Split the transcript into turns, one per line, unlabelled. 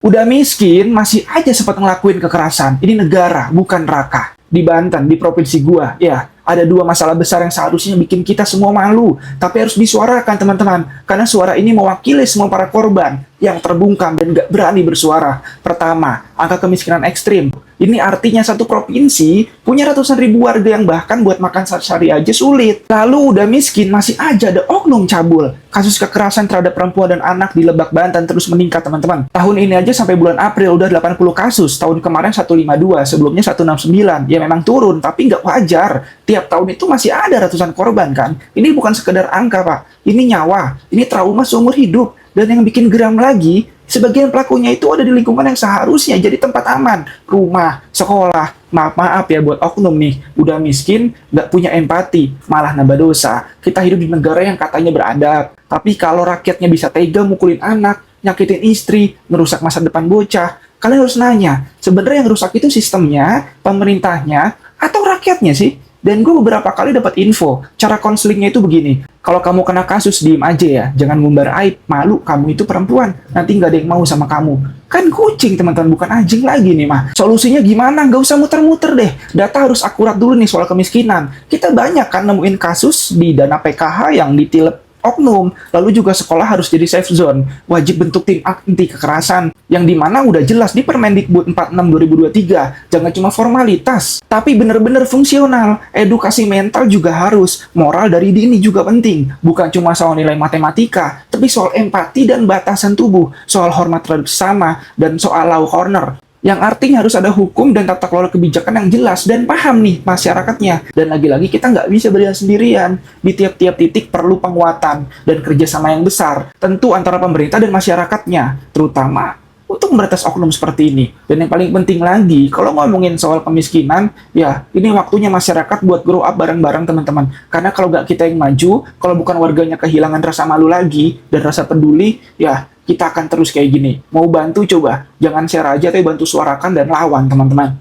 Udah miskin, masih aja sempat ngelakuin kekerasan. Ini negara, bukan neraka. Di Banten, di provinsi gua, ya, ada dua masalah besar yang seharusnya bikin kita semua malu. Tapi harus disuarakan, teman-teman. Karena suara ini mewakili semua para korban yang terbungkam dan gak berani bersuara. Pertama, angka kemiskinan ekstrim. Ini artinya satu provinsi punya ratusan ribu warga yang bahkan buat makan sehari-hari aja sulit. Lalu udah miskin, masih aja ada oknum cabul. Kasus kekerasan terhadap perempuan dan anak di Lebak, Banten terus meningkat, teman-teman. Tahun ini aja sampai bulan April udah 80 kasus. Tahun kemarin 152, sebelumnya 169. Ya memang turun, tapi nggak wajar. Tiap tahun itu masih ada ratusan korban, kan? Ini bukan sekedar angka, Pak. Ini nyawa. Ini trauma seumur hidup. Dan yang bikin geram lagi, sebagian pelakunya itu ada di lingkungan yang seharusnya jadi tempat aman. Rumah, sekolah. Maaf ya buat oknum nih. Udah miskin, nggak punya empati. Malah nambah dosa. Kita hidup di negara yang katanya beradab. Tapi kalau rakyatnya bisa tega mukulin anak, nyakitin istri, merusak masa depan bocah, kalian harus nanya, sebenarnya yang rusak itu sistemnya, pemerintahnya, atau rakyatnya sih? Dan gue beberapa kali dapat info, cara konselingnya itu begini. Kalau kamu kena kasus, diem aja ya. Jangan ngumbar aib, malu, kamu itu perempuan. Nanti nggak ada yang mau sama kamu. Kan kucing, teman-teman, bukan anjing lagi nih, mah. Solusinya gimana? Nggak usah muter-muter deh. Data harus akurat dulu nih soal kemiskinan. Kita banyak kan nemuin kasus di dana PKH yang ditilep oknum, lalu juga sekolah harus jadi safe zone, wajib bentuk tim anti kekerasan, yang dimana udah jelas di Permendikbud 46 2023, jangan cuma formalitas, tapi bener-bener fungsional, edukasi mental juga harus, moral dari dini juga penting, bukan cuma soal nilai matematika, tapi soal empati dan batasan tubuh, soal hormat terhadap sesama, dan soal law corner. Yang artinya harus ada hukum dan tata kelola kebijakan yang jelas dan paham nih masyarakatnya. Dan lagi-lagi kita nggak bisa berjalan sendirian. Di tiap-tiap titik perlu penguatan dan kerjasama yang besar. Tentu antara pemerintah dan masyarakatnya. Terutama untuk memberantas oknum seperti ini. Dan yang paling penting lagi, kalau ngomongin soal kemiskinan, ya ini waktunya masyarakat buat grow up bareng-bareng, teman-teman. Karena kalau nggak kita yang maju, kalau bukan warganya kehilangan rasa malu lagi dan rasa peduli, ya kita akan terus kayak gini. Mau bantu coba, jangan share aja tapi bantu suarakan dan lawan, teman-teman.